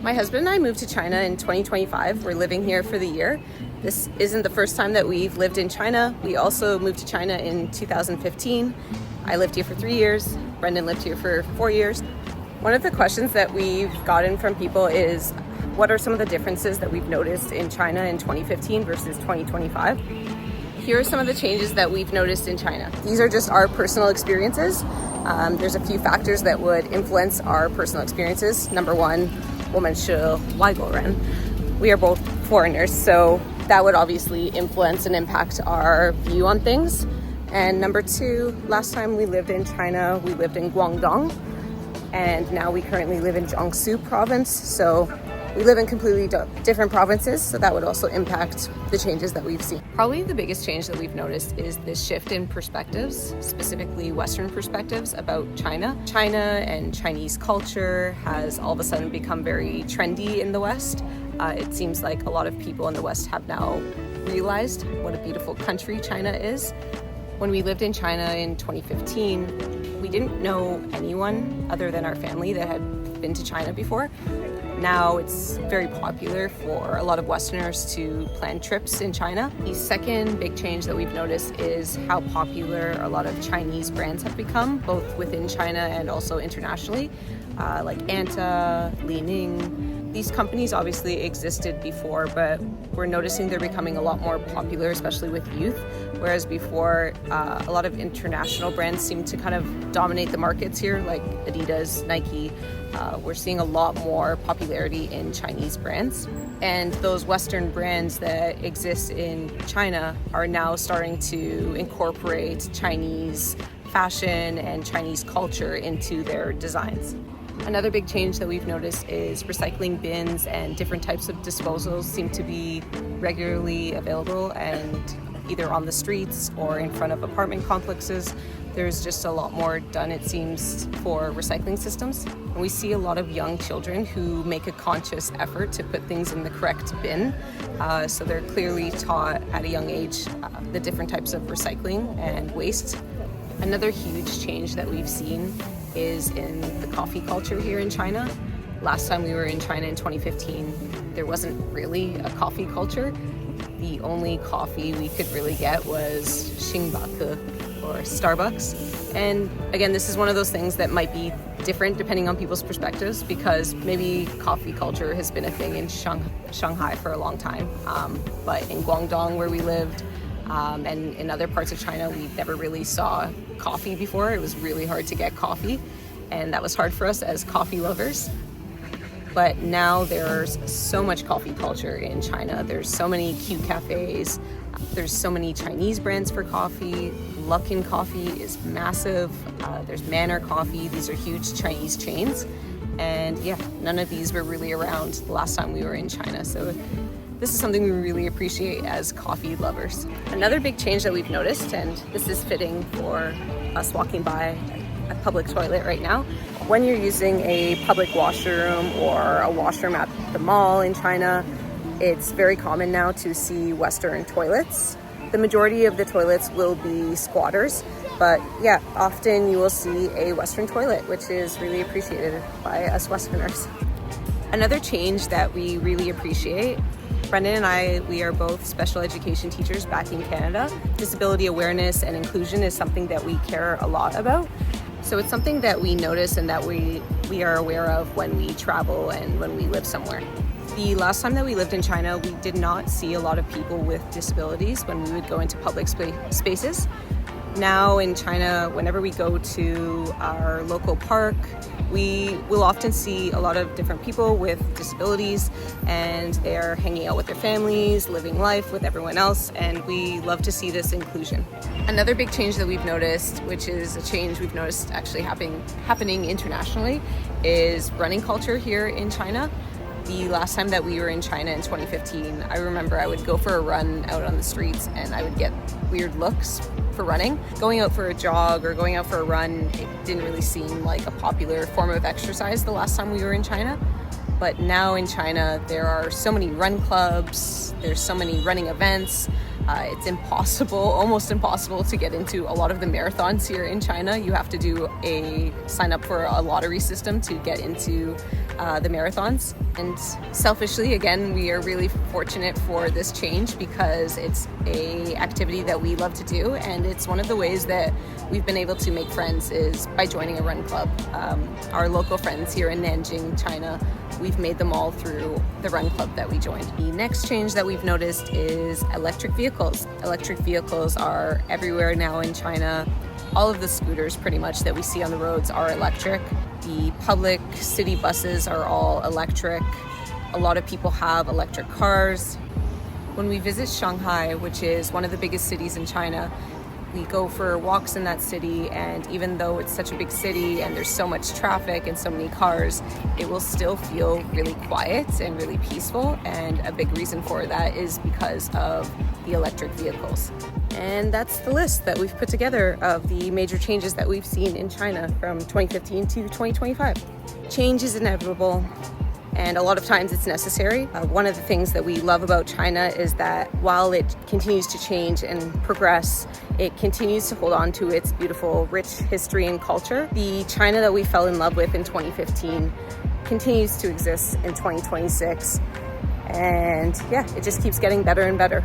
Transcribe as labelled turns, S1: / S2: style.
S1: My husband and I moved to China in 2025. We're living here for the year. This isn't the first time that we've lived in China. We also moved to China in 2015. I lived here for 3 years. Brendan lived here for 4 years. One of the questions that we've gotten from people is, what are some of the differences that we've noticed in China in 2015 versus 2025? Here are some of the changes that we've noticed in China. These are just our personal experiences. There's a few factors that would influence our personal experiences. Number one, 我们是外国人. We are both foreigners, so that would obviously influence and impact our view on things. And number two, last time we lived in China, we lived in Guangdong, and now we currently live in Jiangsu province. So we live in completely different provinces, so that would also impact the changes that we've seen. Probably the biggest change that we've noticed is this shift in perspectives, specifically Western perspectives about China. China and Chinese culture has all of a sudden become very trendy in the West. It seems like a lot of people in the West have now realized what a beautiful country China is. When we lived in China in 2015, we didn't know anyone other than our family that had been to China before. Now it's very popular for a lot of Westerners to plan trips in China. The second big change that we've noticed is how popular a lot of Chinese brands have become, both within China and also internationally, like Anta, Li Ning. These companies obviously existed before, but we're noticing they're becoming a lot more popular, especially with youth. Whereas before, a lot of international brands seem to kind of dominate the markets here, like Adidas, Nike. We're seeing a lot more popularity in Chinese brands. And those Western brands that exist in China are now starting to incorporate Chinese fashion and Chinese culture into their designs. Another big change that we've noticed is recycling bins and different types of disposals seem to be regularly available and either on the streets or in front of apartment complexes. There's just a lot more done, it seems, for recycling systems. And we see a lot of young children who make a conscious effort to put things in the correct bin. So they're clearly taught at a young age the different types of recycling and waste. Another huge change that we've seen is in the coffee culture here in China. Last time we were in China in 2015, there wasn't really a coffee culture. The only coffee we could really get was Xingbake or Starbucks. And again, this is one of those things that might be different depending on people's perspectives, because maybe coffee culture has been a thing in Shanghai for a long time. But in Guangdong, where we lived, and in other parts of China, we never really saw coffee before. It was really hard to get coffee, and that was hard for us as coffee lovers. But now there's so much coffee culture in China. There's so many cute cafes. There's so many Chinese brands for coffee. Luckin Coffee is massive. There's Manor Coffee. These are huge Chinese chains. And yeah, none of these were really around the last time we were in China. So this is something we really appreciate as coffee lovers. Another big change that we've noticed, and this is fitting for us walking by a public toilet right now. When you're using a public washroom or a washroom at the mall in China, it's very common now to see Western toilets. The majority of the toilets will be squatters, but yeah, often you will see a Western toilet, which is really appreciated by us Westerners. Another change that we really appreciate, Brendan and I, we are both special education teachers back in Canada. Disability awareness and inclusion is something that we care a lot about. So it's something that we notice and that we are aware of when we travel and when we live somewhere. The last time that we lived in China, we did not see a lot of people with disabilities when we would go into public spaces. Now in China, whenever we go to our local park, we will often see a lot of different people with disabilities, and they're hanging out with their families, living life with everyone else, and we love to see this inclusion. Another big change that we've noticed, which is a change we've noticed actually happening internationally, is running culture here in China. The last time that we were in China in 2015, I remember I would go for a run out on the streets and I would get weird looks for running. Going out for a jog or going out for a run, it didn't really seem like a popular form of exercise the last time we were in China. But now in China, there are so many run clubs, there's so many running events. It's almost impossible to get into a lot of the marathons here in China. You have to sign up for a lottery system to get into the marathons. And selfishly, again, we are really fortunate for this change because it's a activity that we love to do, and it's one of the ways that we've been able to make friends is by joining a run club. Our local friends here in Nanjing, China, we've made them all through the run club that we joined. The next change that we've noticed is electric vehicles. Electric vehicles are everywhere now in China. All of the scooters pretty much that we see on the roads are electric. The public city buses are all electric. A lot of people have electric cars. When we visit Shanghai, which is one of the biggest cities in China, we go for walks in that city, and even though it's such a big city and there's so much traffic and so many cars, it will still feel really quiet and really peaceful, and a big reason for that is because of the electric vehicles. And that's the list that we've put together of the major changes that we've seen in China from 2015 to 2025. Change is inevitable, and a lot of times it's necessary. One of the things that we love about China is that while it continues to change and progress, it continues to hold on to its beautiful, rich history and culture. The China that we fell in love with in 2015 continues to exist in 2026. And yeah, it just keeps getting better and better.